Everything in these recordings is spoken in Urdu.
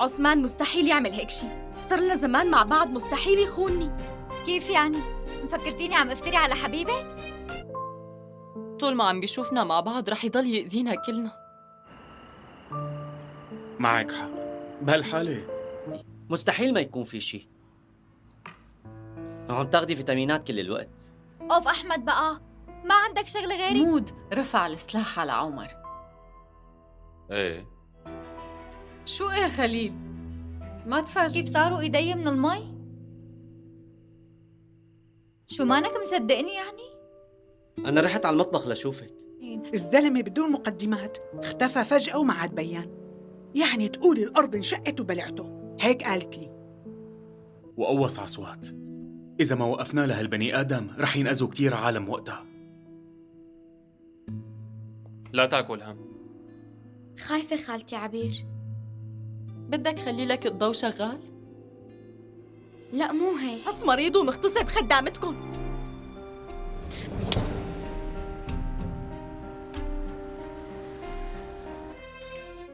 عثمان مستحيل يعمل هيك شي، صار لنا زمان مع بعض، مستحيل يخونني. كيف يعني؟ مفكرتيني عم افتري على حبيبك؟ طول ما عم بيشوفنا مع بعض رح يضل يأذينا كلنا. معك حق بهالحالة. مستحيل ما يكون في شيء. عم تاخدي فيتامينات كل الوقت. اوف احمد بقى، ما عندك شغله غيري؟ مود رفع السلاح على عمر. ايه شو ايه خليل؟ ما تفاجئ كيف صاروا ايدي من المي؟ شو مانك مصدقني يعني؟ أنا رحت على المطبخ لشوفك. الزلمة بدون مقدمات اختفى فجأة وما عاد بيان. يعني تقولي الأرض انشقت وبلعته، هيك قالت لي. وقوص عصوات، إذا ما وقفنا لهالبني آدم رح ينأذوا كتير عالم وقتها. لا تاكل هم. خايفة خالتي عبير. بدك خلي لك الضو شغال؟ لا مو هيك. حط مريض ومغتصب خدامتكم.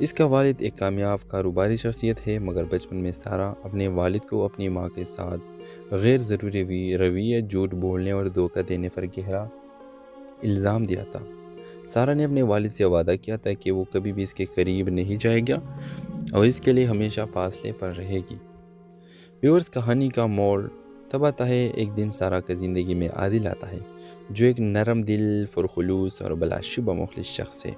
اس کا والد ایک کامیاب کاروباری شخصیت ہے، مگر بچپن میں سارہ اپنے والد کو اپنی ماں کے ساتھ غیر ضروری رویہ، جھوٹ بولنے اور دھوکہ دینے پر گہرا الزام دیا تھا۔ سارہ نے اپنے والد سے وعدہ کیا تھا کہ وہ کبھی بھی اس کے قریب نہیں جائے گا اور اس کے لیے ہمیشہ فاصلے پر رہے گی۔ ویورز، کہانی کا موڑ تب آتا ہے ایک دن سارہ کا زندگی میں عادل آتا ہے، جو ایک نرم دل، پرخلوص اور بلا شبہ مخلص شخص ہے۔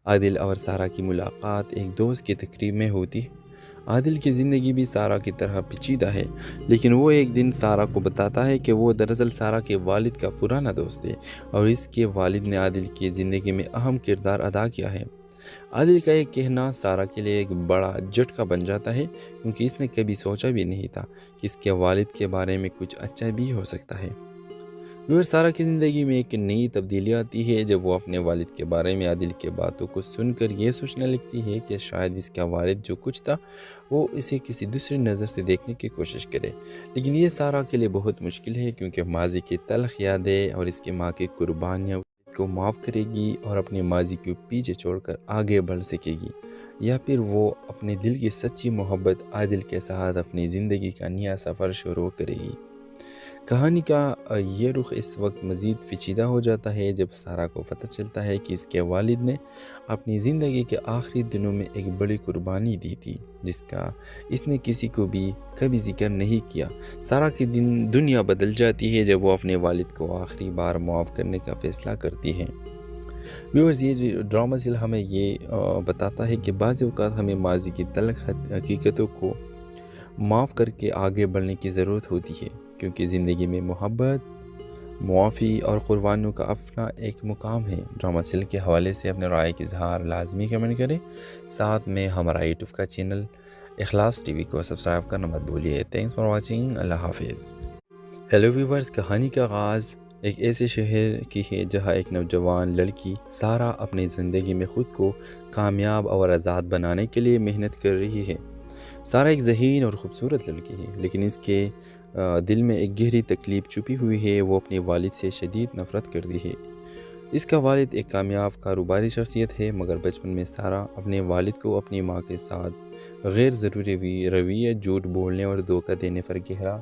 عادل اور سارہ کی ملاقات ایک دوست کی تقریب میں ہوتی ہے۔ عادل کی زندگی بھی سارہ کی طرح پیچیدہ ہے، لیکن وہ ایک دن سارہ کو بتاتا ہے کہ وہ دراصل سارہ کے والد کا پرانا دوست ہے اور اس کے والد نے عادل کی زندگی میں اہم کردار ادا کیا ہے۔ عادل کا یہ کہنا سارہ کے لیے ایک بڑا جھٹکا بن جاتا ہے، کیونکہ اس نے کبھی سوچا بھی نہیں تھا کہ اس کے والد کے بارے میں کچھ اچھا بھی ہو سکتا ہے۔ پھر سارہ کی زندگی میں ایک نئی تبدیلی آتی ہے جب وہ اپنے والد کے بارے میں عادل کے باتوں کو سن کر یہ سوچنے لگتی ہے کہ شاید اس کا والد جو کچھ تھا وہ اسے کسی دوسری نظر سے دیکھنے کی کوشش کرے، لیکن یہ سارہ کے لیے بہت مشکل ہے، کیونکہ ماضی کی تلخ یادیں اور اس کی ماں کی قربانیاں کو معاف کرے گی اور اپنے ماضی کو پیچھے چھوڑ کر آگے بڑھ سکے گی، یا پھر وہ اپنے دل کی سچی محبت عادل کے ساتھ اپنی زندگی کا نیا سفر شروع کرے گی۔ کہانی کا یہ رخ اس وقت مزید پیچیدہ ہو جاتا ہے جب سارہ کو پتہ چلتا ہے کہ اس کے والد نے اپنی زندگی کے آخری دنوں میں ایک بڑی قربانی دی تھی، جس کا اس نے کسی کو بھی کبھی ذکر نہیں کیا۔ سارہ کی دنیا بدل جاتی ہے جب وہ اپنے والد کو آخری بار معاف کرنے کا فیصلہ کرتی ہے۔ ویورز، یہ ڈرامہ ہمیں یہ بتاتا ہے کہ بعض اوقات ہمیں ماضی کی تلخ حقیقتوں کو معاف کر کے آگے بڑھنے کی ضرورت ہوتی ہے، کیونکہ زندگی میں محبت، معافی اور قربانیوں کا اپنا ایک مقام ہے۔ ڈرامہ سل کے حوالے سے اپنے رائے کا اظہار لازمی کمنٹ کریں، ساتھ میں ہمارا یوٹیوب کا چینل اخلاص ٹی وی کو سبسکرائب کرنا مت بھولیے۔ تھینکس فار واچنگ، اللہ حافظ۔ ہیلو ویورز، کہانی کا آغاز ایک ایسے شہر کی ہے جہاں ایک نوجوان لڑکی سارہ اپنی زندگی میں خود کو کامیاب اور آزاد بنانے کے لیے محنت کر رہی ہے۔ سارہ ایک ذہین اور خوبصورت لڑکی ہے، لیکن اس کے دل میں ایک گہری تکلیف چھپی ہوئی ہے۔ وہ اپنے والد سے شدید نفرت کرتی ہے۔ اس کا والد ایک کامیاب کاروباری شخصیت ہے، مگر بچپن میں سارہ اپنے والد کو اپنی ماں کے ساتھ غیر ضروری رویہ، جھوٹ بولنے اور دھوکہ دینے پر گہرا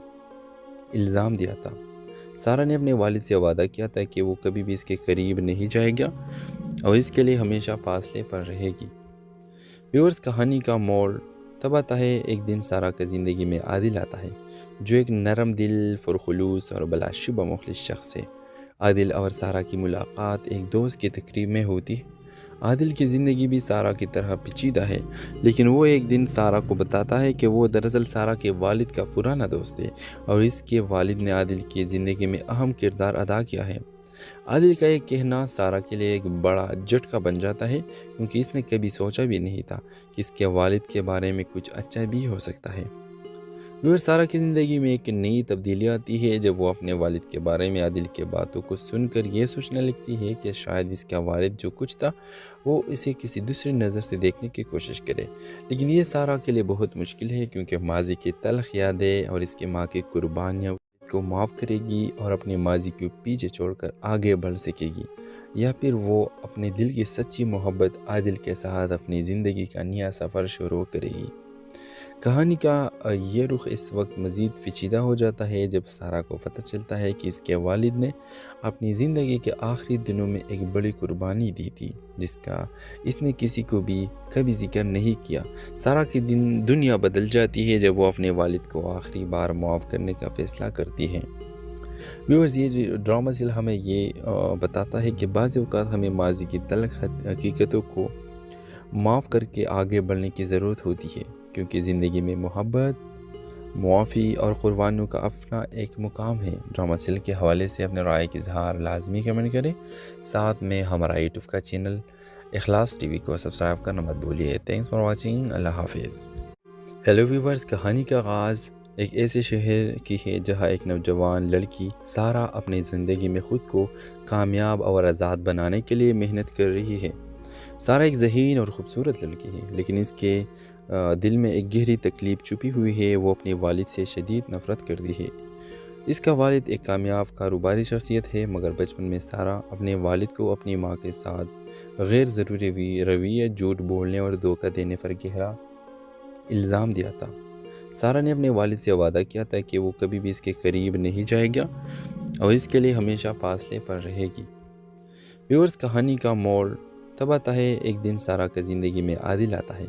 الزام دیا تھا۔ سارہ نے اپنے والد سے وعدہ کیا تھا کہ وہ کبھی بھی اس کے قریب نہیں جائے گا اور اس کے لیے ہمیشہ فاصلے پر رہے گی۔ ویورز، کہانی کا موڑ تب آتا ہے ایک دن سارہ کا زندگی میں عادل آتا ہے، جو ایک نرم دل، پرخلوص اور بلا شبہ مخلص شخص ہے۔ عادل اور سارہ کی ملاقات ایک دوست کی تقریب میں ہوتی ہے۔ عادل کی زندگی بھی سارہ کی طرح پیچیدہ ہے، لیکن وہ ایک دن سارہ کو بتاتا ہے کہ وہ دراصل سارہ کے والد کا پرانا دوست ہے اور اس کے والد نے عادل کی زندگی میں اہم کردار ادا کیا ہے۔ عادل کا یہ کہنا سارہ کے لیے ایک بڑا جھٹکا بن جاتا ہے، کیونکہ اس نے کبھی سوچا بھی نہیں تھا کہ اس کے والد کے بارے میں کچھ اچھا بھی ہو سکتا ہے۔ پھر سارہ کی زندگی میں ایک نئی تبدیلی آتی ہے جب وہ اپنے والد کے بارے میں عادل کے باتوں کو سن کر یہ سوچنے لگتی ہے کہ شاید اس کا والد جو کچھ تھا وہ اسے کسی دوسری نظر سے دیکھنے کی کوشش کرے، لیکن یہ سارہ کے لیے بہت مشکل ہے، کیونکہ ماضی کی تلخ یادیں اور اس کی ماں کی قربانیاں کو معاف کرے گی اور اپنے ماضی کو پیچھے چھوڑ کر آگے بڑھ سکے گی، یا پھر وہ اپنے دل کی سچی محبت عادل کے ساتھ اپنی زندگی کا نیا سفر شروع کرے گی۔ کہانی کا یہ رخ اس وقت مزید پیچیدہ ہو جاتا ہے جب سارہ کو پتہ چلتا ہے کہ اس کے والد نے اپنی زندگی کے آخری دنوں میں ایک بڑی قربانی دی تھی، جس کا اس نے کسی کو بھی کبھی ذکر نہیں کیا۔ سارہ کی دنیا بدل جاتی ہے جب وہ اپنے والد کو آخری بار معاف کرنے کا فیصلہ کرتی ہے۔ ویورز، یہ ڈرامہ ہمیں یہ بتاتا ہے کہ بعض اوقات ہمیں ماضی کی تلخ حقیقتوں کو معاف کر کے آگے بڑھنے کی ضرورت ہوتی ہے، کیونکہ زندگی میں محبت، معافی اور قربانیوں کا اپنا ایک مقام ہے۔ ڈرامہ سل کے حوالے سے اپنے رائے کا اظہار لازمی کمنٹ کریں، ساتھ میں ہمارا یوٹیوب کا چینل اخلاص ٹی وی کو سبسکرائب کرنا مت بھولیے۔ تھینکس فار واچنگ، اللہ حافظ۔ ہیلو ویورز، کہانی کا آغاز ایک ایسے شہر کی ہے جہاں ایک نوجوان لڑکی سارہ اپنی زندگی میں خود کو کامیاب اور آزاد بنانے کے لیے محنت کر رہی ہے۔ سارہ ایک ذہین اور خوبصورت لڑکی ہے، لیکن اس کے دل میں ایک گہری تکلیف چھپی ہوئی ہے۔ وہ اپنے والد سے شدید نفرت کرتی ہے۔ اس کا والد ایک کامیاب کاروباری شخصیت ہے، مگر بچپن میں سارہ اپنے والد کو اپنی ماں کے ساتھ غیر ضروری رویے، جھوٹ بولنے اور دھوکہ دینے پر گہرا الزام دیا تھا۔ سارہ نے اپنے والد سے وعدہ کیا تھا کہ وہ کبھی بھی اس کے قریب نہیں جائے گا اور اس کے لیے ہمیشہ فاصلے پر رہے گی۔ ویورز، کہانی کا موڑ تب آتا ہے ایک دن سارہ کا زندگی میں عادل آتا ہے،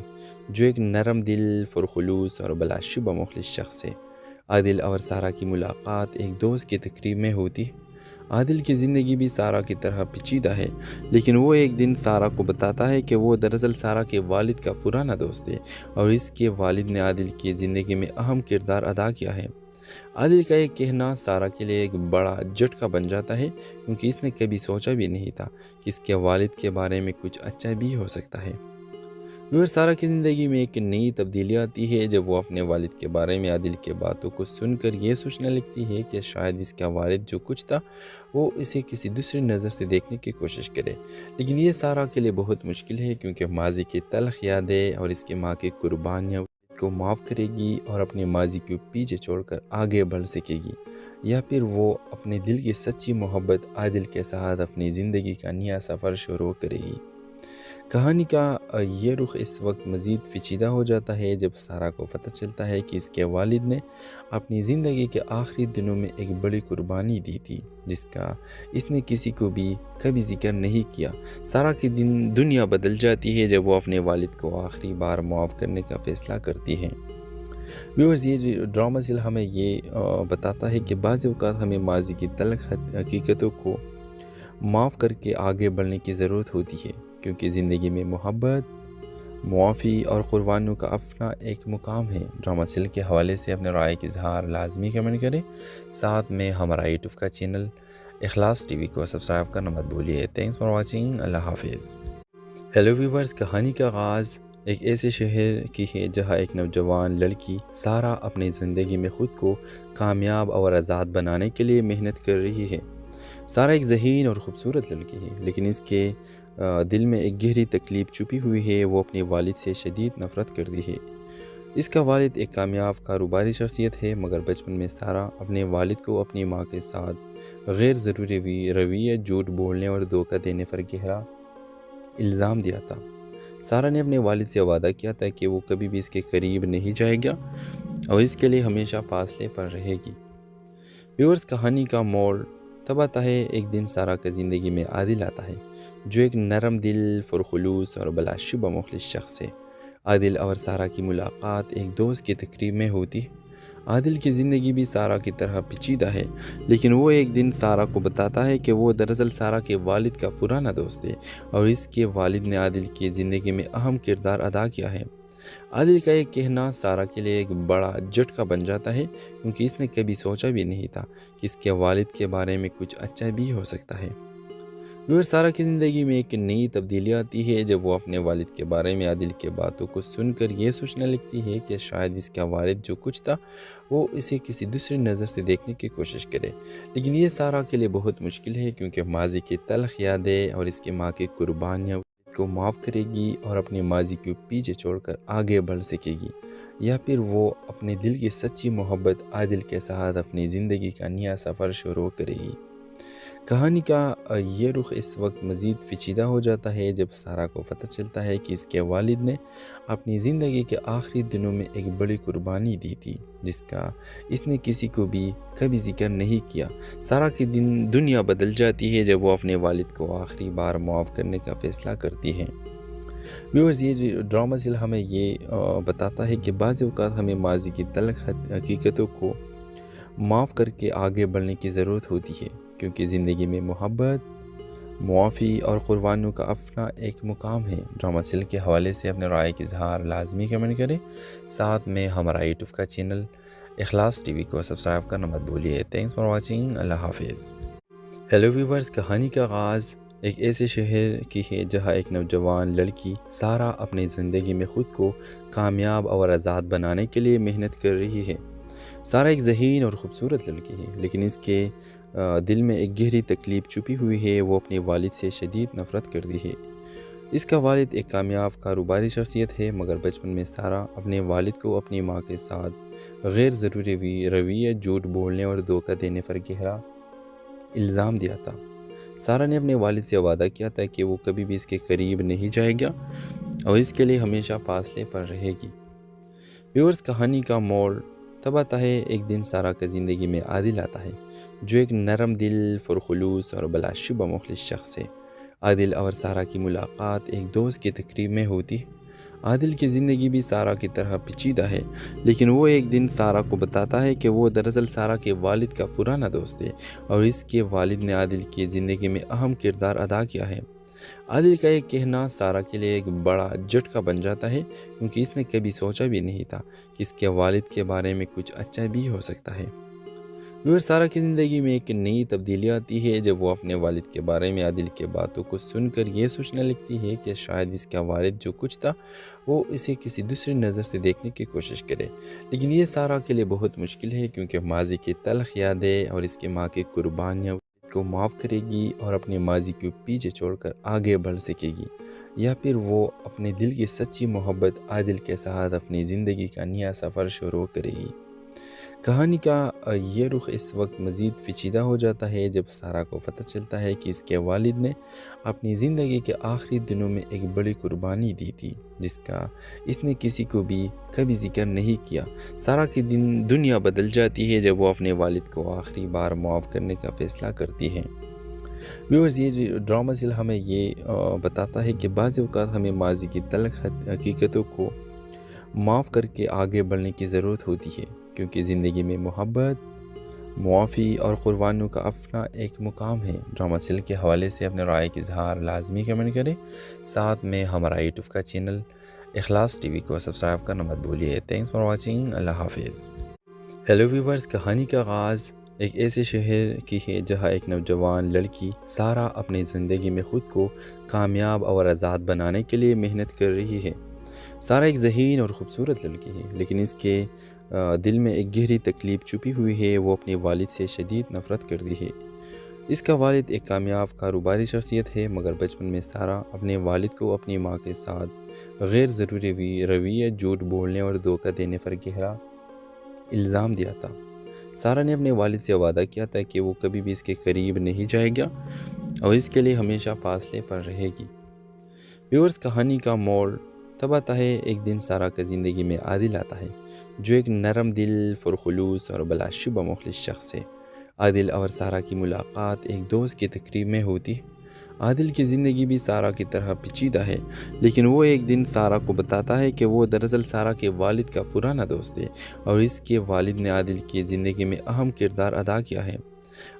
جو ایک نرم دل، پرخلوص اور بلا شبہ مخلص شخص ہے۔ عادل اور سارہ کی ملاقات ایک دوست کی تقریب میں ہوتی ہے۔ عادل کی زندگی بھی سارہ کی طرح پیچیدہ ہے، لیکن وہ ایک دن سارہ کو بتاتا ہے کہ وہ دراصل سارہ کے والد کا پرانا دوست ہے اور اس کے والد نے عادل کی زندگی میں اہم کردار ادا کیا ہے۔ عادل کا ایک کہنا سارہ کے لیے ایک بڑا جھٹکا بن جاتا ہے، کیونکہ اس نے کبھی سوچا بھی نہیں تھا کہ اس کے والد کے بارے میں کچھ اچھا بھی ہو سکتا ہے۔ پھر سارہ کی زندگی میں ایک نئی تبدیلی آتی ہے جب وہ اپنے والد کے بارے میں عادل کے باتوں کو سن کر یہ سوچنے لگتی ہے کہ شاید اس کا والد جو کچھ تھا وہ اسے کسی دوسری نظر سے دیکھنے کی کوشش کرے، لیکن یہ سارہ کے لیے بہت مشکل ہے، کیونکہ ماضی کی تلخ یادیں اور اس کی ماں کی قربانیاں کو معاف کرے گی اور اپنے ماضی کو پیچھے چھوڑ کر آگے بڑھ سکے گی، یا پھر وہ اپنے دل کی سچی محبت عادل کے ساتھ اپنی زندگی کا نیا سفر شروع کرے گی۔ کہانی کا یہ رخ اس وقت مزید پیچیدہ ہو جاتا ہے جب سارہ کو پتہ چلتا ہے کہ اس کے والد نے اپنی زندگی کے آخری دنوں میں ایک بڑی قربانی دی تھی، جس کا اس نے کسی کو بھی کبھی ذکر نہیں کیا۔ سارہ کی دنیا بدل جاتی ہے جب وہ اپنے والد کو آخری بار معاف کرنے کا فیصلہ کرتی ہے۔ ویورز، یہ ڈرامہ سل ہمیں یہ بتاتا ہے کہ بعض اوقات ہمیں ماضی کی تلخ حقیقتوں کو معاف کر کے آگے بڑھنے کی ضرورت ہوتی ہے، کیونکہ زندگی میں محبت، معافی اور قربانیوں کا اپنا ایک مقام ہے۔ ڈرامہ سل کے حوالے سے اپنے رائے کا اظہار لازمی کمنٹ کریں، ساتھ میں ہمارا یوٹیوب کا چینل اخلاص ٹی وی کو سبسکرائب کرنا مت بھولیے۔ تھینکس فار واچنگ، اللہ حافظ۔ ہیلو ویورز، کہانی کا آغاز ایک ایسے شہر کی ہے جہاں ایک نوجوان لڑکی سارہ اپنی زندگی میں خود کو کامیاب اور آزاد بنانے کے لیے محنت کر رہی ہے۔ سارہ ایک ذہین اور خوبصورت لڑکی ہے، لیکن اس کے دل میں ایک گہری تکلیف چھپی ہوئی ہے۔ وہ اپنے والد سے شدید نفرت کرتی ہے۔ اس کا والد ایک کامیاب کاروباری شخصیت ہے، مگر بچپن میں سارہ اپنے والد کو اپنی ماں کے ساتھ غیر ضروری رویے، جھوٹ بولنے اور دھوکہ دینے پر گہرا الزام دیا تھا۔ سارہ نے اپنے والد سے وعدہ کیا تھا کہ وہ کبھی بھی اس کے قریب نہیں جائے گا اور اس کے لیے ہمیشہ فاصلے پر رہے گی۔ ویورز، کہانی کا موڑ تب آتا ہے ایک دن سارہ کا زندگی میں عادل آتا ہے، جو ایک نرم دل، پرخلوص اور بلا شبہ مخلص شخص ہے۔ عادل اور سارہ کی ملاقات ایک دوست کی تقریب میں ہوتی ہے۔ عادل کی زندگی بھی سارہ کی طرح پیچیدہ ہے، لیکن وہ ایک دن سارہ کو بتاتا ہے کہ وہ دراصل سارہ کے والد کا پرانا دوست ہے اور اس کے والد نے عادل کی زندگی میں اہم کردار ادا کیا ہے۔ عادل کا ایک کہنا سارہ کے لیے ایک بڑا جھٹکا بن جاتا ہے، کیونکہ اس نے کبھی سوچا بھی نہیں تھا کہ اس کے والد کے بارے میں کچھ اچھا بھی ہو سکتا ہے۔ پھر سارہ کی زندگی میں ایک نئی تبدیلی آتی ہے جب وہ اپنے والد کے بارے میں عادل کے باتوں کو سن کر یہ سوچنے لگتی ہے کہ شاید اس کا والد جو کچھ تھا وہ اسے کسی دوسری نظر سے دیکھنے کی کوشش کرے، لیکن یہ سارہ کے لیے بہت مشکل ہے، کیونکہ ماضی کی تلخ یادیں اور اس کی ماں کی قربانیاں کو معاف کرے گی اور اپنے ماضی کو پیچھے چھوڑ کر آگے بڑھ سکے گی، یا پھر وہ اپنے دل کی سچی محبت عادل کے ساتھ اپنی زندگی کا نیا سفر شروع کرے گی۔ کہانی کا یہ رخ اس وقت مزید پیچیدہ ہو جاتا ہے جب سارہ کو پتہ چلتا ہے کہ اس کے والد نے اپنی زندگی کے آخری دنوں میں ایک بڑی قربانی دی تھی، جس کا اس نے کسی کو بھی کبھی ذکر نہیں کیا۔ سارہ کی دنیا بدل جاتی ہے جب وہ اپنے والد کو آخری بار معاف کرنے کا فیصلہ کرتی ہے۔ ویورز، یہ ڈرامہ سل ہمیں یہ بتاتا ہے کہ بعض اوقات ہمیں ماضی کی تلخ حقیقتوں کو معاف کر کے آگے بڑھنے کی ضرورت ہوتی ہے، کیونکہ زندگی میں محبت، معافی اور قربانیوں کا اپنا ایک مقام ہے۔ ڈرامہ سل کے حوالے سے اپنے رائے کا اظہار لازمی کمنٹ کریں، ساتھ میں ہمارا یوٹیوب کا چینل اخلاص ٹی وی کو سبسکرائب کرنا مت بھولیے۔ تھینکس فار واچنگ، اللہ حافظ۔ ہیلو ویورز، کہانی کا آغاز ایک ایسے شہر کی ہے جہاں ایک نوجوان لڑکی سارہ اپنی زندگی میں خود کو کامیاب اور آزاد بنانے کے لیے محنت کر رہی ہے۔ سارہ ایک ذہین اور خوبصورت لڑکی ہے، لیکن اس کے دل میں ایک گہری تکلیف چھپی ہوئی ہے۔ وہ اپنے والد سے شدید نفرت کرتی ہے۔ اس کا والد ایک کامیاب کاروباری شخصیت ہے، مگر بچپن میں سارہ اپنے والد کو اپنی ماں کے ساتھ غیر ضروری رویے، جھوٹ بولنے اور دھوکہ دینے پر گہرا الزام دیا تھا۔ سارہ نے اپنے والد سے وعدہ کیا تھا کہ وہ کبھی بھی اس کے قریب نہیں جائے گا اور اس کے لیے ہمیشہ فاصلے پر رہے گی۔ ویورز، کہانی کا موڑ تب آتا ہے ایک دن سارہ کا زندگی میں عادل آتا ہے، جو ایک نرم دل، پرخلوص اور بلا شبہ مخلص شخص ہے۔ عادل اور سارہ کی ملاقات ایک دوست کی تقریب میں ہوتی ہے۔ عادل کی زندگی بھی سارہ کی طرح پیچیدہ ہے، لیکن وہ ایک دن سارہ کو بتاتا ہے کہ وہ دراصل سارہ کے والد کا پرانا دوست ہے اور اس کے والد نے عادل کی زندگی میں اہم کردار ادا کیا ہے۔ عادل کا ایک کہنا سارہ کے لیے ایک بڑا جھٹکا بن جاتا ہے، کیونکہ اس نے کبھی سوچا بھی نہیں تھا کہ اس کے والد کے بارے میں کچھ اچھا بھی ہو سکتا ہے۔ سارہ کی زندگی میں ایک نئی تبدیلی آتی ہے جب وہ اپنے والد کے بارے میں عادل کے باتوں کو سن کر یہ سوچنے لگتی ہے کہ شاید اس کا والد جو کچھ تھا وہ اسے کسی دوسری نظر سے دیکھنے کی کوشش کرے، لیکن یہ سارہ کے لیے بہت مشکل ہے، کیونکہ ماضی کی تلخ یادیں اور اس کے ماں کی قربانیاں کو معاف کرے گی اور اپنے ماضی کو پیچھے چھوڑ کر آگے بڑھ سکے گی، یا پھر وہ اپنے دل کی سچی محبت عادل کے ساتھ اپنی زندگی کا نیا سفر شروع کرے گی۔ کہانی کا یہ رخ اس وقت مزید پیچیدہ ہو جاتا ہے جب سارہ کو پتہ چلتا ہے کہ اس کے والد نے اپنی زندگی کے آخری دنوں میں ایک بڑی قربانی دی تھی، جس کا اس نے کسی کو بھی کبھی ذکر نہیں کیا۔ سارہ کی دنیا بدل جاتی ہے جب وہ اپنے والد کو آخری بار معاف کرنے کا فیصلہ کرتی ہے۔ ویورز، یہ ڈرامہ سل ہمیں یہ بتاتا ہے کہ بعض اوقات ہمیں ماضی کی تلخ حقیقتوں کو معاف کر کے آگے بڑھنے کی ضرورت ہوتی ہے، کیونکہ زندگی میں محبت، معافی اور قربانیوں کا اپنا ایک مقام ہے۔ ڈرامہ سل کے حوالے سے اپنے رائے کا اظہار لازمی کمنٹ کریں، ساتھ میں ہمارا یوٹیوب کا چینل اخلاص ٹی وی کو سبسکرائب کرنا مت بھولیے۔ تھینکس فار واچنگ، اللہ حافظ۔ ہیلو ویورز، کہانی کا آغاز ایک ایسے شہر کی ہے جہاں ایک نوجوان لڑکی سارہ اپنی زندگی میں خود کو کامیاب اور آزاد بنانے کے لیے محنت کر رہی ہے۔ سارہ ایک ذہین اور خوبصورت لڑکی ہے، لیکن اس کے دل میں ایک گہری تکلیف چھپی ہوئی ہے۔ وہ اپنے والد سے شدید نفرت کرتی ہے۔ اس کا والد ایک کامیاب کاروباری شخصیت ہے، مگر بچپن میں سارہ اپنے والد کو اپنی ماں کے ساتھ غیر ضروری رویے، جھوٹ بولنے اور دھوکہ دینے پر گہرا الزام دیا تھا۔ سارہ نے اپنے والد سے وعدہ کیا تھا کہ وہ کبھی بھی اس کے قریب نہیں جائے گا اور اس کے لیے ہمیشہ فاصلے پر رہے گی۔ ویورز، کہانی کا موڑ تب آتا ہے ایک دن سارہ کا زندگی میں عادل آتا ہے، جو ایک نرم دل، پرخلوص اور بلا شبہ مخلص شخص ہے۔ عادل اور سارہ کی ملاقات ایک دوست کی تقریب میں ہوتی ہے۔ عادل کی زندگی بھی سارہ کی طرح پیچیدہ ہے، لیکن وہ ایک دن سارہ کو بتاتا ہے کہ وہ دراصل سارہ کے والد کا پرانا دوست ہے اور اس کے والد نے عادل کی زندگی میں اہم کردار ادا کیا ہے۔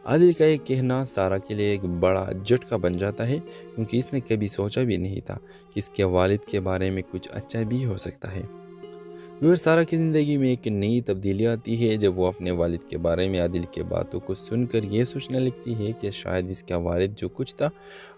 عادل کا ایک کہنا سارہ کے لیے ایک بڑا جھٹکا بن جاتا ہے، کیونکہ اس نے کبھی سوچا بھی نہیں تھا کہ اس کے والد کے بارے میں کچھ اچھا بھی ہو سکتا ہے۔ سارہ کی زندگی میں ایک نئی تبدیلی آتی ہے جب وہ اپنے والد کے بارے میں عادل کے باتوں کو سن کر یہ سوچنے لگتی ہے کہ شاید اس کا والد جو کچھ تھا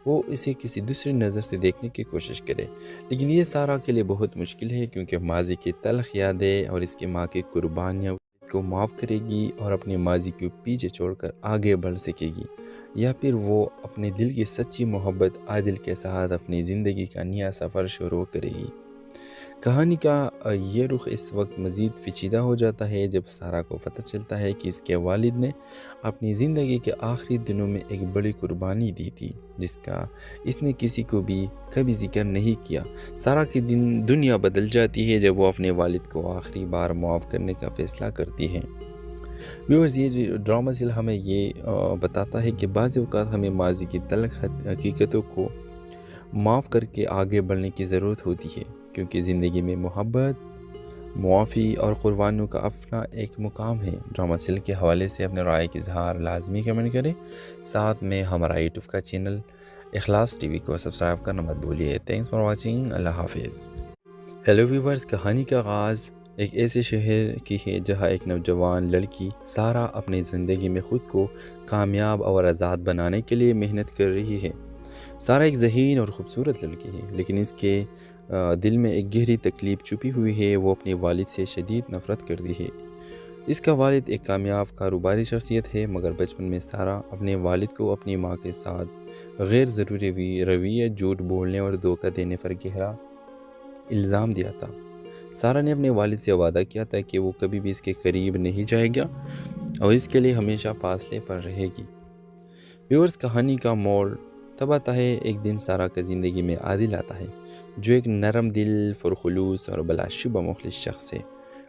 وہ اسے کسی دوسری نظر سے دیکھنے کی کوشش کرے، لیکن یہ سارہ کے لیے بہت مشکل ہے، کیونکہ ماضی کی تلخ یادیں اور اس کی ماں کی قربانیاں کو معاف کرے گی اور اپنے ماضی کو پیچھے چھوڑ کر آگے بڑھ سکے گی، یا پھر وہ اپنے دل کی سچی محبت عادل کے ساتھ اپنی زندگی کا نیا سفر شروع کرے گی۔ کہانی کا یہ رخ اس وقت مزید پیچیدہ ہو جاتا ہے جب سارہ کو پتہ چلتا ہے کہ اس کے والد نے اپنی زندگی کے آخری دنوں میں ایک بڑی قربانی دی تھی، جس کا اس نے کسی کو بھی کبھی ذکر نہیں کیا۔ سارہ کی دنیا بدل جاتی ہے جب وہ اپنے والد کو آخری بار معاف کرنے کا فیصلہ کرتی ہے۔ ویورز، یہ ڈرامہ سل ہمیں یہ بتاتا ہے کہ بعض اوقات ہمیں ماضی کی تلخ حقیقتوں کو معاف کر کے آگے بڑھنے کی ضرورت ہوتی ہے، کیونکہ زندگی میں محبت، معافی اور قربانیوں کا اپنا ایک مقام ہے۔ ڈرامہ سل کے حوالے سے اپنے رائے کا اظہار لازمی کمنٹ کریں، ساتھ میں ہمارا یوٹیوب کا چینل اخلاص ٹی وی کو سبسکرائب کرنا مت بھولیے۔ تھینکس فار واچنگ، اللہ حافظ۔ ہیلو ویورز، کہانی کا آغاز ایک ایسے شہر کی ہے جہاں ایک نوجوان لڑکی سارہ اپنی زندگی میں خود کو کامیاب اور آزاد بنانے کے لیے محنت کر رہی ہے۔ سارہ ایک ذہین اور خوبصورت لڑکی ہے، لیکن اس کے دل میں ایک گہری تکلیف چھپی ہوئی ہے۔ وہ اپنے والد سے شدید نفرت کرتی ہے۔ اس کا والد ایک کامیاب کاروباری شخصیت ہے، مگر بچپن میں سارہ اپنے والد کو اپنی ماں کے ساتھ غیر ضروری رویہ، جھوٹ بولنے اور دھوکہ دینے پر گہرا الزام دیا تھا۔ سارہ نے اپنے والد سے وعدہ کیا تھا کہ وہ کبھی بھی اس کے قریب نہیں جائے گا اور اس کے لیے ہمیشہ فاصلے پر رہے گی۔ ویورز، کہانی کا موڑ تب آتا ہے ایک دن سارہ کا زندگی میں عادل آتا ہے، جو ایک نرم دل، پرخلوص اور بلا شبہ مخلص شخص ہے۔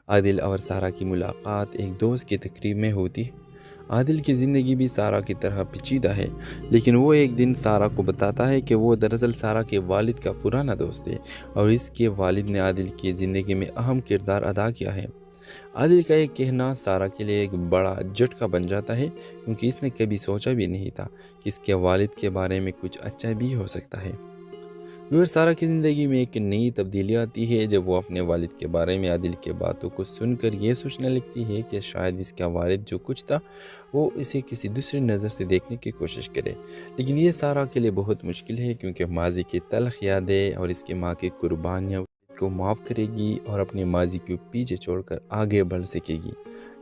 عادل اور سارہ کی ملاقات ایک دوست کی تقریب میں ہوتی ہے۔ عادل کی زندگی بھی سارہ کی طرح پیچیدہ ہے، لیکن وہ ایک دن سارہ کو بتاتا ہے کہ وہ دراصل سارہ کے والد کا پرانا دوست ہے اور اس کے والد نے عادل کی زندگی میں اہم کردار ادا کیا ہے۔ عادل کا یہ کہنا سارہ کے لیے ایک بڑا جھٹکا بن جاتا ہے، کیونکہ اس نے کبھی سوچا بھی نہیں تھا کہ اس کے والد کے بارے میں کچھ اچھا بھی ہو سکتا ہے۔ پھر سارہ کی زندگی میں ایک نئی تبدیلی آتی ہے جب وہ اپنے والد کے بارے میں عادل کے باتوں کو سن کر یہ سوچنے لگتی ہے کہ شاید اس کا والد جو کچھ تھا وہ اسے کسی دوسری نظر سے دیکھنے کی کوشش کرے، لیکن یہ سارہ کے لیے بہت مشکل ہے، کیونکہ ماضی کی تلخ یادیں اور اس کی ماں کی قربانیاں کو معاف کرے گی اور اپنے ماضی کو پیچھے چھوڑ کر آگے بڑھ سکے گی،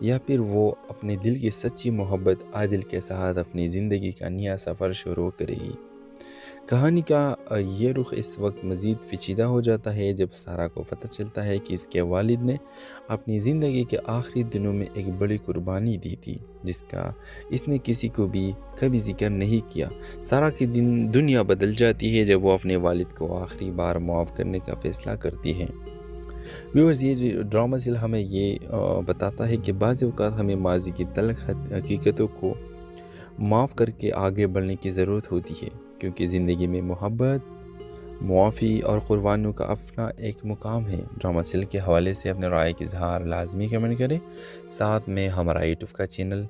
یا پھر وہ اپنے دل کی سچی محبت عادل کے ساتھ اپنی زندگی کا نیا سفر شروع کرے گی۔ کہانی کا یہ رخ اس وقت مزید پیچیدہ ہو جاتا ہے جب سارہ کو پتہ چلتا ہے کہ اس کے والد نے اپنی زندگی کے آخری دنوں میں ایک بڑی قربانی دی تھی، جس کا اس نے کسی کو بھی کبھی ذکر نہیں کیا۔ سارہ کی دنیا بدل جاتی ہے جب وہ اپنے والد کو آخری بار معاف کرنے کا فیصلہ کرتی ہے۔ ویورز، یہ ڈرامہ ہمیں یہ بتاتا ہے کہ بعض اوقات ہمیں ماضی کی تلخ حقیقتوں کو معاف کر کے آگے بڑھنے کی ضرورت ہوتی ہے، کیونکہ زندگی میں محبت، معافی اور قربانیوں کا اپنا ایک مقام ہے۔ ڈرامہ سل کے حوالے سے اپنے رائے کا اظہار لازمی کمنٹ کریں، ساتھ میں ہمارا یوٹیوب کا چینل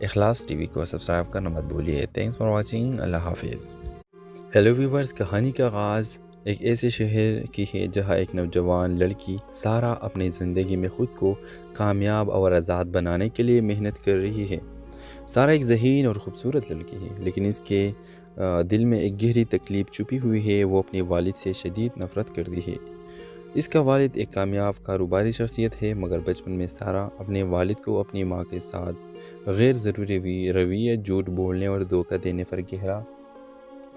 اخلاص ٹی وی کو سبسکرائب کرنا مت بھولیے۔ تھینکس فار واچنگ، اللہ حافظ۔ ہیلو ویورز، کہانی کا آغاز ایک ایسے شہر کی ہے جہاں ایک نوجوان لڑکی سارہ اپنی زندگی میں خود کو کامیاب اور آزاد بنانے کے لیے محنت کر رہی ہے۔ سارہ ایک ذہین اور خوبصورت لڑکی ہے، لیکن اس کے دل میں ایک گہری تکلیف چھپی ہوئی ہے۔ وہ اپنے والد سے شدید نفرت کرتی ہے۔ اس کا والد ایک کامیاب کاروباری شخصیت ہے، مگر بچپن میں سارہ اپنے والد کو اپنی ماں کے ساتھ غیر ضروری رویہ، جھوٹ بولنے اور دھوکہ دینے پر گہرا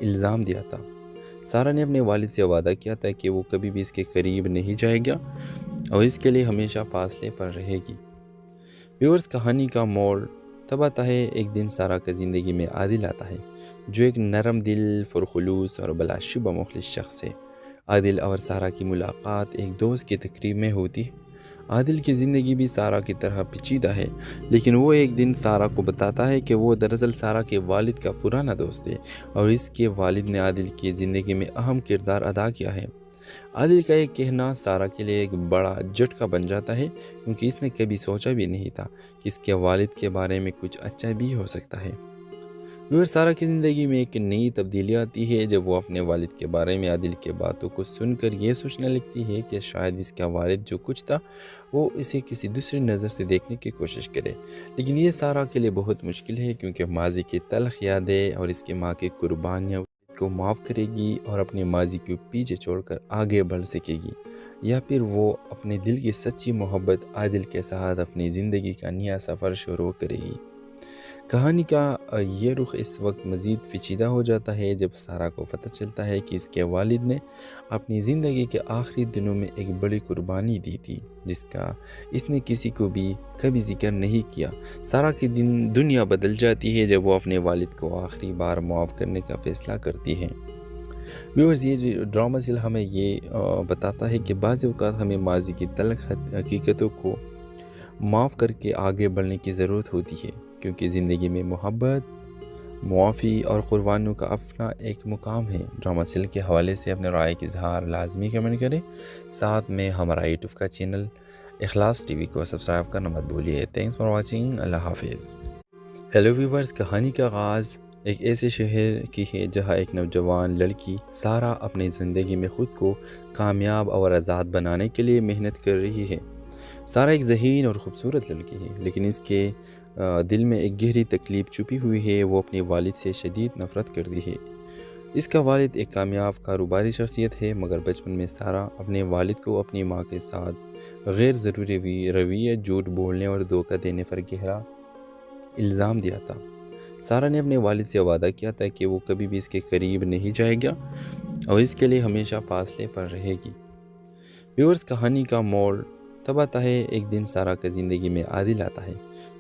الزام دیا تھا۔ سارہ نے اپنے والد سے وعدہ کیا تھا کہ وہ کبھی بھی اس کے قریب نہیں جائے گا اور اس کے لیے ہمیشہ فاصلے پر رہے گی۔ ویورز، کہانی کا موڑ تب آتا ہے ایک دن سارہ کا زندگی میں عادل آتا ہے، جو ایک نرم دل، پرخلوص اور بلا شبہ مخلص شخص ہے۔ عادل اور سارہ کی ملاقات ایک دوست کی تقریب میں ہوتی ہے۔ عادل کی زندگی بھی سارہ کی طرح پیچیدہ ہے، لیکن وہ ایک دن سارہ کو بتاتا ہے کہ وہ دراصل سارہ کے والد کا پرانا دوست ہے اور اس کے والد نے عادل کی زندگی میں اہم کردار ادا کیا ہے۔ عادل کا یہ کہنا سارہ کے لیے ایک بڑا جھٹکا بن جاتا ہے، کیونکہ اس نے کبھی سوچا بھی نہیں تھا کہ اس کے والد کے بارے میں کچھ اچھا بھی ہو سکتا ہے۔ پھر سارہ کی زندگی میں ایک نئی تبدیلی آتی ہے جب وہ اپنے والد کے بارے میں عادل کے باتوں کو سن کر یہ سوچنے لگتی ہے کہ شاید اس کا والد جو کچھ تھا وہ اسے کسی دوسری نظر سے دیکھنے کی کوشش کرے، لیکن یہ سارہ کے لیے بہت مشکل ہے، کیونکہ ماضی کی تلخ یادیں اور اس کی ماں کی قربانیاں کو معاف کرے گی اور اپنے ماضی کو پیچھے چھوڑ کر آگے بڑھ سکے گی، یا پھر وہ اپنے دل کی سچی محبت عادل کے ساتھ اپنی زندگی کا نیا سفر شروع کرے گی۔ کہانی کا یہ رخ اس وقت مزید پیچیدہ ہو جاتا ہے جب سارہ کو پتہ چلتا ہے کہ اس کے والد نے اپنی زندگی کے آخری دنوں میں ایک بڑی قربانی دی تھی، جس کا اس نے کسی کو بھی کبھی ذکر نہیں کیا۔ سارہ کی دنیا بدل جاتی ہے جب وہ اپنے والد کو آخری بار معاف کرنے کا فیصلہ کرتی ہے۔ ویورز، یہ ڈرامہ ہمیں یہ بتاتا ہے کہ بعض اوقات ہمیں ماضی کی تلخ حقیقتوں کو معاف کر کے آگے بڑھنے کی ضرورت ہوتی ہے، کیونکہ زندگی میں محبت، معافی اور قربانیوں کا اپنا ایک مقام ہے۔ ڈرامہ سل کے حوالے سے اپنے رائے کا اظہار لازمی کمنٹ کریں، ساتھ میں ہمارا یوٹیوب کا چینل اخلاص ٹی وی کو سبسکرائب کرنا مت بھولیے۔ تھینکس فار واچنگ، اللہ حافظ۔ ہیلو ویورز، کہانی کا آغاز ایک ایسے شہر کی ہے جہاں ایک نوجوان لڑکی سارہ اپنی زندگی میں خود کو کامیاب اور آزاد بنانے کے لیے محنت کر رہی ہے۔ سارہ ایک ذہین اور خوبصورت لڑکی ہے، لیکن اس کے دل میں ایک گہری تکلیف چھپی ہوئی ہے۔ وہ اپنے والد سے شدید نفرت کرتی ہے۔ اس کا والد ایک کامیاب کاروباری شخصیت ہے، مگر بچپن میں سارہ اپنے والد کو اپنی ماں کے ساتھ غیر ضروری رویے، جھوٹ بولنے اور دھوکہ دینے پر گہرا الزام دیا تھا۔ سارہ نے اپنے والد سے وعدہ کیا تھا کہ وہ کبھی بھی اس کے قریب نہیں جائے گا اور اس کے لیے ہمیشہ فاصلے پر رہے گی۔ ویورز، کہانی کا موڑ تب آتا ہے ایک دن سارہ کا زندگی میں عادل آتا ہے،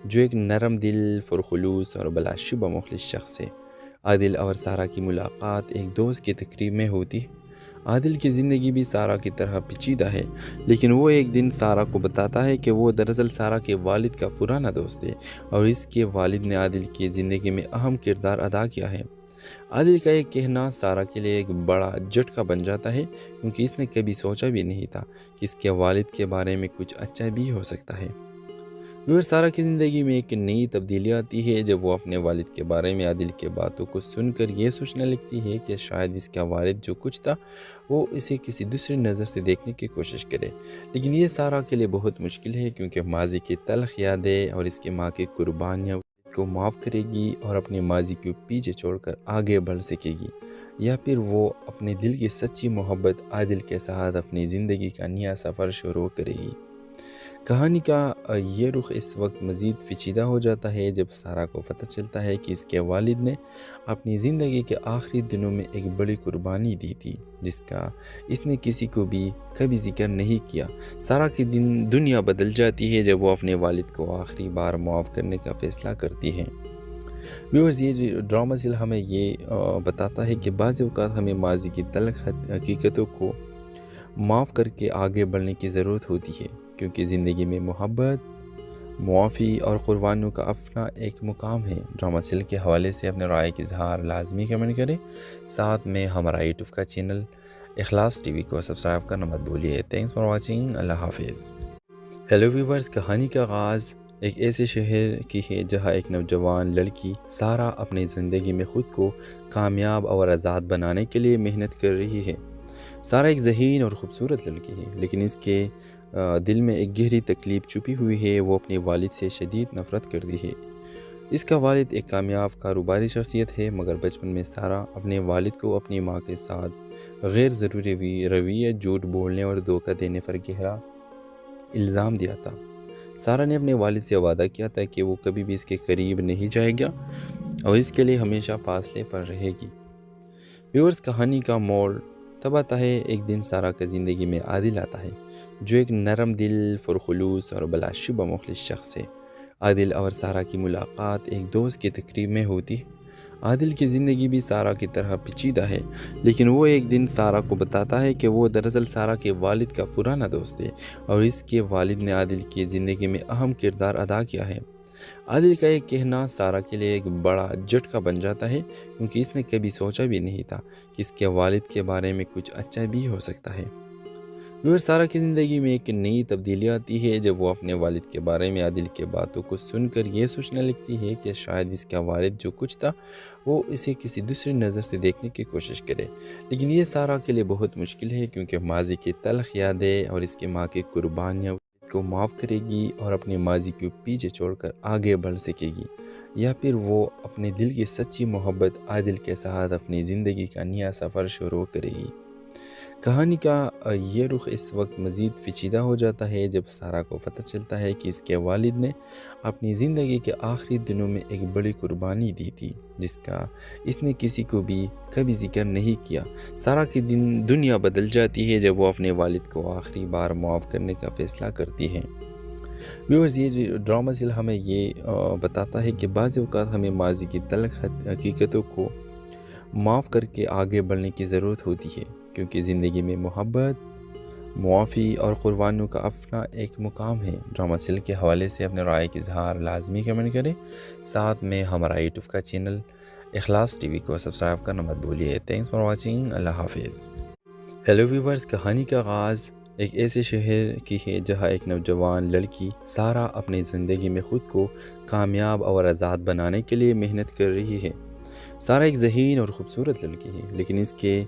جو ایک نرم دل، پرخلوص اور بلا شبہ مخلص شخص ہے۔ عادل اور سارہ کی ملاقات ایک دوست کی تقریب میں ہوتی ہے۔ عادل کی زندگی بھی سارہ کی طرح پیچیدہ ہے، لیکن وہ ایک دن سارہ کو بتاتا ہے کہ وہ دراصل سارہ کے والد کا پرانا دوست ہے اور اس کے والد نے عادل کی زندگی میں اہم کردار ادا کیا ہے۔ عادل کا یہ کہنا سارہ کے لیے ایک بڑا جھٹکا بن جاتا ہے، کیونکہ اس نے کبھی سوچا بھی نہیں تھا کہ اس کے والد کے بارے میں کچھ اچھا بھی ہو سکتا ہے۔ پھر سارہ کی زندگی میں ایک نئی تبدیلی آتی ہے جب وہ اپنے والد کے بارے میں عادل کے باتوں کو سن کر یہ سوچنے لگتی ہے کہ شاید اس کا والد جو کچھ تھا وہ اسے کسی دوسری نظر سے دیکھنے کی کوشش کرے، لیکن یہ سارہ کے لیے بہت مشکل ہے، کیونکہ ماضی کی تلخ یادیں اور اس کی ماں کی قربانیاں کو معاف کرے گی اور اپنے ماضی کو پیچھے چھوڑ کر آگے بڑھ سکے گی، یا پھر وہ اپنے دل کی سچی محبت عادل کے ساتھ اپنی زندگی کا نیا سفر شروع کرے گی۔ کہانی کا یہ رخ اس وقت مزید پیچیدہ ہو جاتا ہے جب سارہ کو پتہ چلتا ہے کہ اس کے والد نے اپنی زندگی کے آخری دنوں میں ایک بڑی قربانی دی تھی، جس کا اس نے کسی کو بھی کبھی ذکر نہیں کیا۔ سارہ کی دنیا بدل جاتی ہے جب وہ اپنے والد کو آخری بار معاف کرنے کا فیصلہ کرتی ہے۔ ویورز، یہ ڈرامہ سل ہمیں یہ بتاتا ہے کہ بعض اوقات ہمیں ماضی کی تلخ حقیقتوں کو معاف کر کے آگے بڑھنے کی ضرورت ہوتی ہے، کیونکہ زندگی میں محبت، معافی اور قربانیوں کا اپنا ایک مقام ہے۔ ڈرامہ سل کے حوالے سے اپنے رائے کا اظہار لازمی کمنٹ کریں، ساتھ میں ہمارا یوٹیوب کا چینل اخلاص ٹی وی کو سبسکرائب کرنا مت بھولیے۔ تھینکس فار واچنگ، اللہ حافظ۔ ہیلو ویورز، کہانی کا آغاز ایک ایسے شہر کی ہے جہاں ایک نوجوان لڑکی سارہ اپنی زندگی میں خود کو کامیاب اور آزاد بنانے کے لیے محنت کر رہی ہے۔ سارہ ایک ذہین اور خوبصورت لڑکی ہے، لیکن اس کے دل میں ایک گہری تکلیف چھپی ہوئی ہے۔ وہ اپنے والد سے شدید نفرت کرتی ہے۔ اس کا والد ایک کامیاب کاروباری شخصیت ہے، مگر بچپن میں سارہ اپنے والد کو اپنی ماں کے ساتھ غیر ضروری رویے، جھوٹ بولنے اور دھوکہ دینے پر گہرا الزام دیا تھا۔ سارہ نے اپنے والد سے وعدہ کیا تھا کہ وہ کبھی بھی اس کے قریب نہیں جائے گا اور اس کے لیے ہمیشہ فاصلے پر رہے گی۔ ویورز، کہانی کا موڑ تب آتا ہے ایک دن سارہ کا زندگی میں عادل آتا ہے، جو ایک نرم دل، پرخلوص اور بلا شبہ مخلص شخص ہے۔ عادل اور سارہ کی ملاقات ایک دوست کی تقریب میں ہوتی ہے۔ عادل کی زندگی بھی سارہ کی طرح پیچیدہ ہے، لیکن وہ ایک دن سارہ کو بتاتا ہے کہ وہ دراصل سارہ کے والد کا پرانا دوست ہے اور اس کے والد نے عادل کی زندگی میں اہم کردار ادا کیا ہے۔ عادل کا یہ کہنا سارہ کے لیے ایک بڑا جھٹکا بن جاتا ہے، کیونکہ اس نے کبھی سوچا بھی نہیں تھا کہ اس کے والد کے بارے میں کچھ اچھا بھی ہو سکتا ہے۔ پھر سارہ کی زندگی میں ایک نئی تبدیلی آتی ہے جب وہ اپنے والد کے بارے میں عادل کے باتوں کو سن کر یہ سوچنے لگتی ہے کہ شاید اس کا والد جو کچھ تھا وہ اسے کسی دوسری نظر سے دیکھنے کی کوشش کرے، لیکن یہ سارہ کے لیے بہت مشکل ہے، کیونکہ ماضی کی تلخ یادیں اور اس کی ماں کی قربانیاں کو معاف کرے گی اور اپنے ماضی کو پیچھے چھوڑ کر آگے بڑھ سکے گی، یا پھر وہ اپنے دل کی سچی محبت عادل کے ساتھ اپنی زندگی کا نیا سفر شروع کرے گی۔ کہانی کا یہ رخ اس وقت مزید پیچیدہ ہو جاتا ہے جب سارہ کو پتہ چلتا ہے کہ اس کے والد نے اپنی زندگی کے آخری دنوں میں ایک بڑی قربانی دی تھی، جس کا اس نے کسی کو بھی کبھی ذکر نہیں کیا۔ سارہ کی دنیا بدل جاتی ہے جب وہ اپنے والد کو آخری بار معاف کرنے کا فیصلہ کرتی ہے۔ ویورز، یہ ڈرامہ سل ہمیں یہ بتاتا ہے کہ بعض اوقات ہمیں ماضی کی تلخ حقیقتوں کو معاف کر کے آگے بڑھنے کی ضرورت ہوتی ہے، کیونکہ زندگی میں محبت، معافی اور قربانیوں کا اپنا ایک مقام ہے۔ ڈرامہ سل کے حوالے سے اپنے رائے کا اظہار لازمی کمنٹ کریں، ساتھ میں ہمارا یوٹیوب کا چینل اخلاص ٹی وی کو سبسکرائب کرنا مت بھولیے۔ تھینکس فار واچنگ، اللہ حافظ۔ ہیلو ویورز، کہانی کا آغاز ایک ایسے شہر کی ہے جہاں ایک نوجوان لڑکی سارہ اپنی زندگی میں خود کو کامیاب اور آزاد بنانے کے لیے محنت کر رہی ہے۔ سارہ ایک ذہین اور خوبصورت لڑکی ہے، لیکن اس کے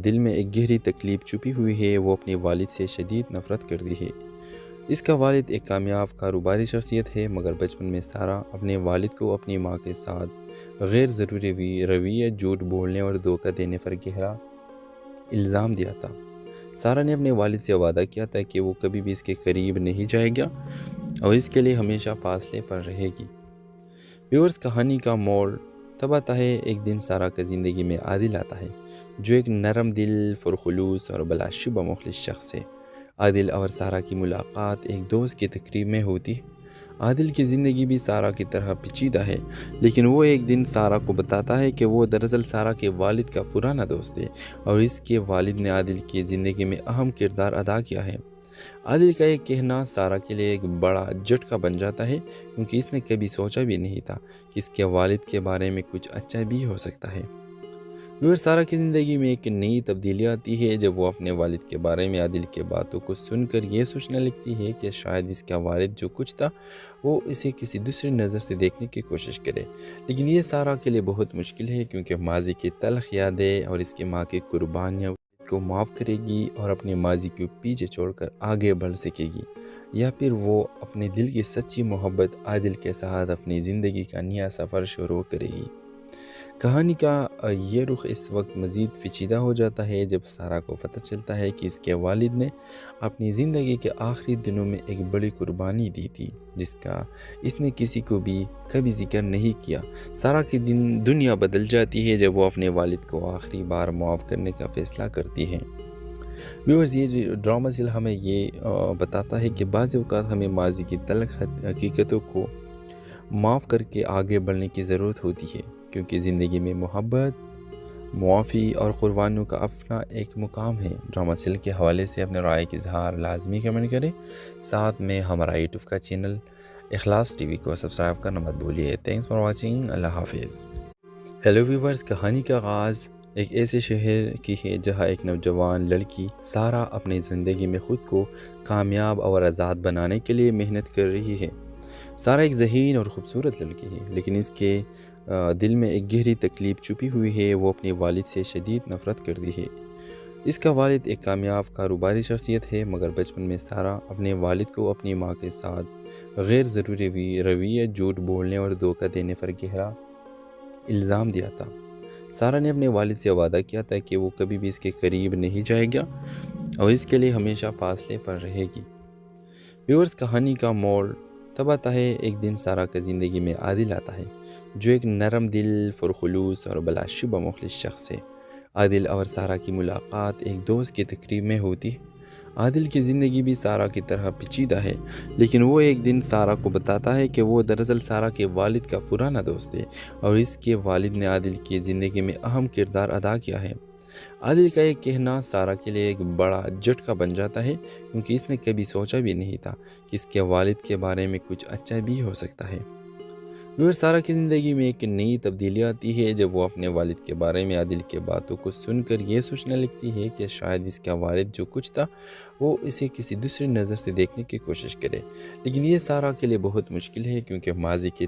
دل میں ایک گہری تکلیف چھپی ہوئی ہے۔ وہ اپنے والد سے شدید نفرت کرتی ہے۔ اس کا والد ایک کامیاب کاروباری شخصیت ہے، مگر بچپن میں سارہ اپنے والد کو اپنی ماں کے ساتھ غیر ضروری رویے، جھوٹ بولنے اور دھوکہ دینے پر گہرا الزام دیا تھا۔ سارہ نے اپنے والد سے وعدہ کیا تھا کہ وہ کبھی بھی اس کے قریب نہیں جائے گا اور اس کے لیے ہمیشہ فاصلے پر رہے گی۔ ویورز، کہانی کا موڑ تب آتا ہے ایک دن سارہ کا زندگی میں عادل آتا ہے، جو ایک نرم دل، پرخلوص اور بلا شبہ مخلص شخص ہے۔ عادل اور سارہ کی ملاقات ایک دوست کی تقریب میں ہوتی ہے۔ عادل کی زندگی بھی سارہ کی طرح پیچیدہ ہے، لیکن وہ ایک دن سارہ کو بتاتا ہے کہ وہ دراصل سارہ کے والد کا پرانا دوست ہے اور اس کے والد نے عادل کی زندگی میں اہم کردار ادا کیا ہے۔ عادل کا یہ کہنا سارہ کے لیے ایک بڑا جھٹکا بن جاتا ہے، کیونکہ اس نے کبھی سوچا بھی نہیں تھا کہ اس کے والد کے بارے میں کچھ اچھا بھی ہو سکتا ہے۔ سارہ کی زندگی میں ایک نئی تبدیلی آتی ہے جب وہ اپنے والد کے بارے میں عادل کے باتوں کو سن کر یہ سوچنے لگتی ہے کہ شاید اس کا والد جو کچھ تھا وہ اسے کسی دوسری نظر سے دیکھنے کی کوشش کرے، لیکن یہ سارہ کے لیے بہت مشکل ہے، کیونکہ ماضی کی تلخ یادیں اور اس کی ماں کی قربانیاں کو معاف کرے گی اور اپنے ماضی کو پیچھے چھوڑ کر آگے بڑھ سکے گی، یا پھر وہ اپنے دل کی سچی محبت عادل کے ساتھ اپنی زندگی کا نیا سفر شروع کرے گی۔ کہانی کا یہ رخ اس وقت مزید پیچیدہ ہو جاتا ہے جب سارہ کو پتہ چلتا ہے کہ اس کے والد نے اپنی زندگی کے آخری دنوں میں ایک بڑی قربانی دی تھی، جس کا اس نے کسی کو بھی کبھی ذکر نہیں کیا۔ سارہ کی دنیا بدل جاتی ہے جب وہ اپنے والد کو آخری بار معاف کرنے کا فیصلہ کرتی ہے۔ ویورز، یہ ڈرامہ سیل ہمیں یہ بتاتا ہے کہ بعض اوقات ہمیں ماضی کی تلخ حقیقتوں کو معاف کر کے آگے بڑھنے کی ضرورت ہوتی ہے، کیونکہ زندگی میں محبت، معافی اور قربانیوں کا اپنا ایک مقام ہے۔ ڈرامہ سیل کے حوالے سے اپنے رائے کا اظہار لازمی کمنٹ کریں، ساتھ میں ہمارا یوٹیوب کا چینل اخلاص ٹی وی کو سبسکرائب کرنا مت بھولیے۔ تھینکس فار واچنگ، اللہ حافظ۔ ہیلو ویورز، کہانی کا آغاز ایک ایسے شہر کی ہے جہاں ایک نوجوان لڑکی سارہ اپنی زندگی میں خود کو کامیاب اور آزاد بنانے کے لیے محنت کر رہی ہے۔ سارہ ایک ذہین اور خوبصورت لڑکی ہے، لیکن اس کے دل میں ایک گہری تکلیف چھپی ہوئی ہے۔ وہ اپنے والد سے شدید نفرت کرتی ہے۔ اس کا والد ایک کامیاب کاروباری شخصیت ہے، مگر بچپن میں سارہ اپنے والد کو اپنی ماں کے ساتھ غیر ضروری رویے، جھوٹ بولنے اور دھوکہ دینے پر گہرا الزام دیا تھا۔ سارہ نے اپنے والد سے وعدہ کیا تھا کہ وہ کبھی بھی اس کے قریب نہیں جائے گا اور اس کے لیے ہمیشہ فاصلے پر رہے گی۔ ویورز، کہانی کا موڑ تب آتا ہے ایک دن سارہ کا زندگی میں عادل آتا ہے، جو ایک نرم دل، پرخلوص اور بلا شبہ مخلص شخص ہے۔ عادل اور سارہ کی ملاقات ایک دوست کی تقریب میں ہوتی ہے۔ عادل کی زندگی بھی سارہ کی طرح پیچیدہ ہے، لیکن وہ ایک دن سارہ کو بتاتا ہے کہ وہ دراصل سارہ کے والد کا پرانا دوست ہے اور اس کے والد نے عادل کی زندگی میں اہم کردار ادا کیا ہے۔ عادل کا یہ کہنا سارہ کے لیے ایک بڑا جھٹکا بن جاتا ہے، کیونکہ اس نے کبھی سوچا بھی نہیں تھا کہ اس کے والد کے بارے میں کچھ اچھا بھی ہو سکتا ہے۔ سارہ کی زندگی میں ایک نئی تبدیلی آتی ہے جب وہ اپنے والد کے بارے میں عادل کے باتوں کو سن کر یہ سوچنے لگتی ہے کہ شاید اس کا والد جو کچھ تھا وہ اسے کسی دوسری نظر سے دیکھنے کی کوشش کرے، لیکن یہ سارہ کے لیے بہت مشکل ہے، کیونکہ ماضی کی